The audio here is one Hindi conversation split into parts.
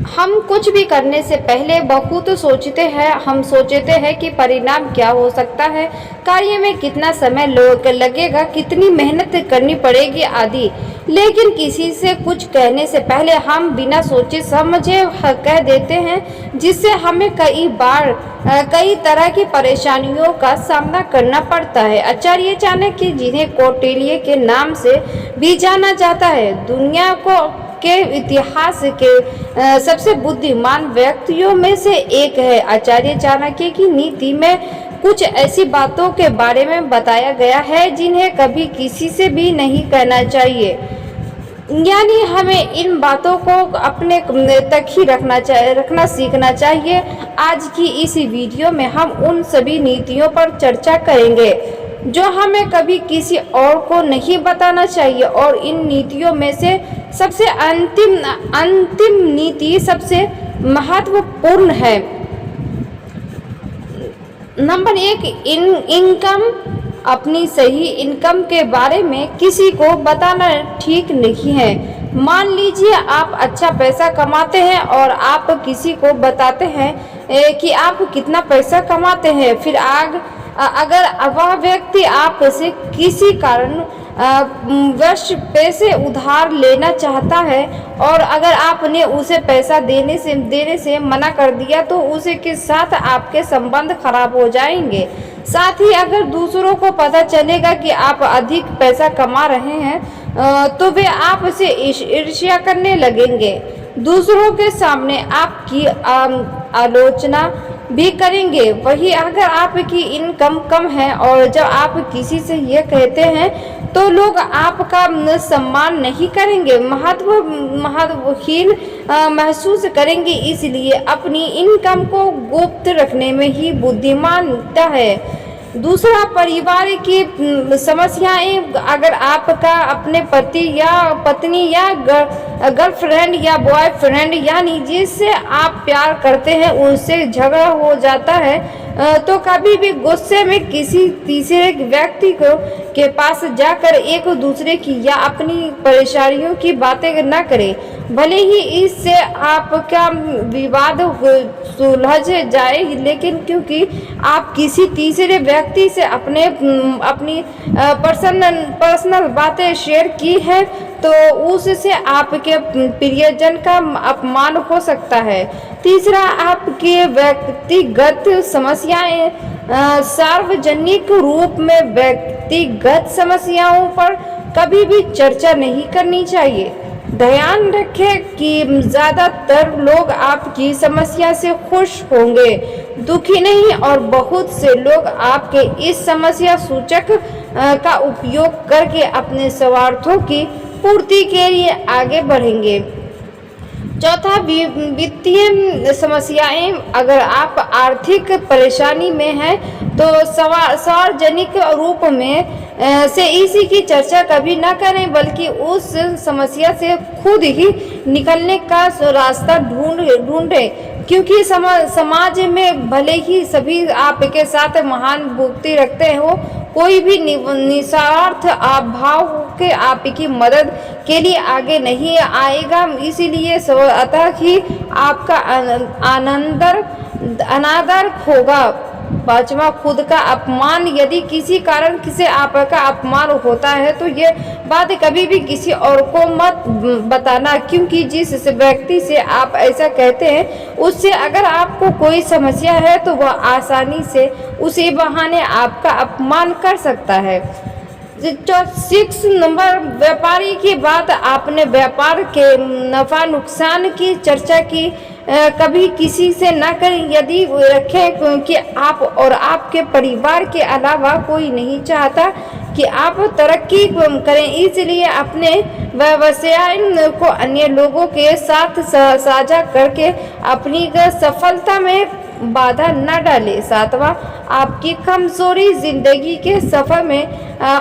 हम कुछ भी करने से पहले बहुत सोचते हैं। हम सोचते हैं कि परिणाम क्या हो सकता है, कार्य में कितना समय लगेगा, कितनी मेहनत करनी पड़ेगी आदि। लेकिन किसी से कुछ कहने से पहले हम बिना सोचे समझे कह देते हैं, जिससे हमें कई बार कई तरह की परेशानियों का सामना करना पड़ता है। आचार्य चाणक्य, जिन्हें कौटिल्य के नाम से भी जाना जाता है, दुनिया के इतिहास के सबसे बुद्धिमान व्यक्तियों में से एक है। आचार्य चाणक्य की नीति में कुछ ऐसी बातों के बारे में बताया गया है जिन्हें कभी किसी से भी नहीं कहना चाहिए, यानी हमें इन बातों को अपने तक ही रखना सीखना चाहिए। आज की इस वीडियो में हम उन सभी नीतियों पर चर्चा करेंगे जो हमें कभी किसी और को नहीं बताना चाहिए, और इन नीतियों में से सबसे अंतिम नीति सबसे महत्वपूर्ण है। Number 1, income. अपनी सही इनकम के बारे में किसी को बताना ठीक नहीं है। मान लीजिए आप अच्छा पैसा कमाते हैं और आप किसी को बताते हैं कि आप कितना पैसा कमाते हैं। फिर अगर वह व्यक्ति आपसे किसी कारण वर्ष पैसे उधार लेना चाहता है और अगर आपने उसे पैसा देने से मना कर दिया, तो उसे के साथ आपके संबंध खराब हो जाएंगे। साथ ही अगर दूसरों को पता चलेगा कि आप अधिक पैसा कमा रहे हैं, तो वे आपसे ईर्ष्या करने लगेंगे, दूसरों के सामने आपकी आलोचना भी करेंगे। वही अगर आपकी इनकम कम है और जब आप किसी से ये कहते हैं, तो लोग आपका सम्मान नहीं करेंगे, महत्वहीन महसूस करेंगे। इसलिए अपनी इनकम को गुप्त रखने में ही बुद्धिमानता है। दूसरा, परिवार की समस्याएं। अगर आपका अपने पति या पत्नी या गर्लफ्रेंड या बॉयफ्रेंड, यानी जिससे आप प्यार करते हैं, उससे झगड़ा हो जाता है, तो कभी भी गुस्से में किसी तीसरे व्यक्ति के पास जाकर एक दूसरे की या अपनी परेशानियों की बातें न करें। भले ही इससे आपका विवाद सुलझ जाए, लेकिन क्योंकि आप किसी तीसरे व्यक्ति से अपनी पर्सनल बातें शेयर की है, तो उससे आपके प्रियजन का अपमान हो सकता है। तीसरा, आपके व्यक्तिगत समस्याएं। सार्वजनिक रूप में व्यक्तिगत समस्याओं पर कभी भी चर्चा नहीं करनी चाहिए। ध्यान रखें कि ज़्यादातर लोग आपकी समस्या से खुश होंगे, दुखी नहीं, और बहुत से लोग आपके इस समस्या सूचक का उपयोग करके अपने स्वार्थों की पूर्ति के लिए आगे बढ़ेंगे। चौथा, वित्तीय समस्याएं। अगर आप आर्थिक परेशानी में हैं, तो सार्वजनिक रूप में से इसी की चर्चा कभी न करें, बल्कि उस समस्या से खुद ही निकलने का रास्ता ढूंढें। क्योंकि समाज में भले ही सभी आपके साथ सहानुभूति रखते हो, कोई भी निस्वार्थ भाव के आपकी मदद के लिए आगे नहीं आएगा। इसीलिए स्वतः ही आपका अनादर होगा। पांचवा, खुद का अपमान। यदि किसी कारण से आपका अपमान होता है, तो ये बात कभी भी किसी और को मत बताना, क्योंकि जिस व्यक्ति से आप ऐसा कहते हैं, उससे अगर आपको कोई समस्या है, तो वह आसानी से उसी बहाने आपका अपमान कर सकता है। 6 नंबर, व्यापारी की बात। आपने व्यापार के नफा नुकसान की चर्चा की कभी किसी से न करें। यदि रखें, क्योंकि आप और आपके परिवार के अलावा कोई नहीं चाहता कि आप तरक्की करें। इसलिए अपने व्यवसाय को अन्य लोगों के साथ साझा करके अपनी सफलता में बाधा न डालें। 7वां, आपकी कमजोरी। जिंदगी के सफर में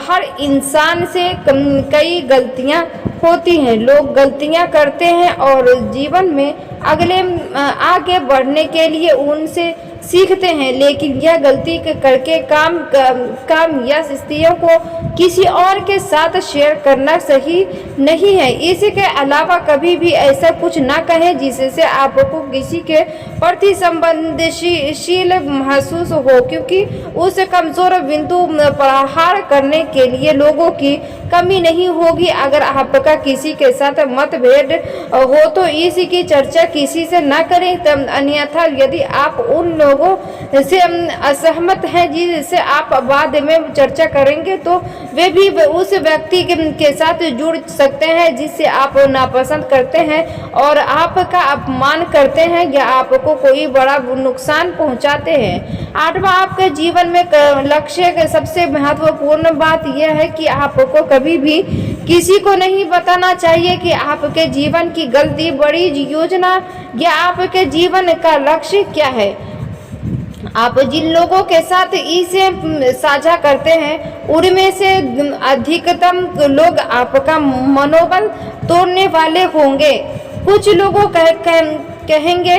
हर इंसान से कई गलतियां होती हैं। लोग गलतियां करते हैं और जीवन में आगे बढ़ने के लिए उनसे सीखते हैं, लेकिन यह गलती करके काम या स्थितियों को किसी और के साथ शेयर करना सही नहीं है। इसके अलावा कभी भी ऐसा कुछ ना कहें जिससे आपको किसी के प्रति संवेदनशील महसूस हो, क्योंकि उस कमजोर बिंदु प्रहार करने के लिए लोगों की कमी नहीं होगी। अगर आपका किसी के साथ मतभेद हो तो इसकी चर्चा किसी से न करें। अन्यथा यदि आप उन लोगों से असहमत हैं जिनसे आप बाद में चर्चा करेंगे, तो वे भी उस व्यक्ति के साथ जुड़ सकते हैं जिससे आप नापसंद करते हैं और आपका अपमान करते हैं या आपको कोई बड़ा नुकसान पहुंचाते हैं। आठवां, आपके जीवन में लक्ष्य की सबसे महत्वपूर्ण बात यह है कि आपको कभी भी किसी को नहीं बताना चाहिए कि आपके जीवन की गलती, बड़ी योजना या आपके जीवन का लक्ष्य क्या है। आप जिन लोगों के साथ इसे साझा करते हैं उनमें से अधिकतम लोग आपका मनोबल तोड़ने वाले होंगे। कुछ लोगों कहेंगे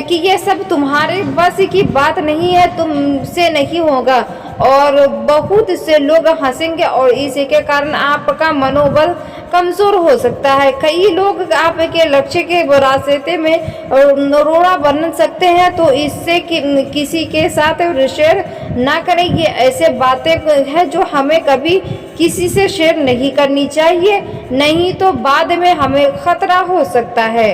कि ये सब तुम्हारे बस की बात नहीं है, तुमसे नहीं होगा, और बहुत से लोग हंसेंगे और इसी के कारण आपका मनोबल कमजोर हो सकता है। कई लोग आपके लक्ष्य के रास्ते में रोड़ा बन सकते हैं, तो इससे किसी के साथ शेयर ना करें। ये ऐसे बातें हैं जो हमें कभी किसी से शेयर नहीं करनी चाहिए, नहीं तो बाद में हमें खतरा हो सकता है।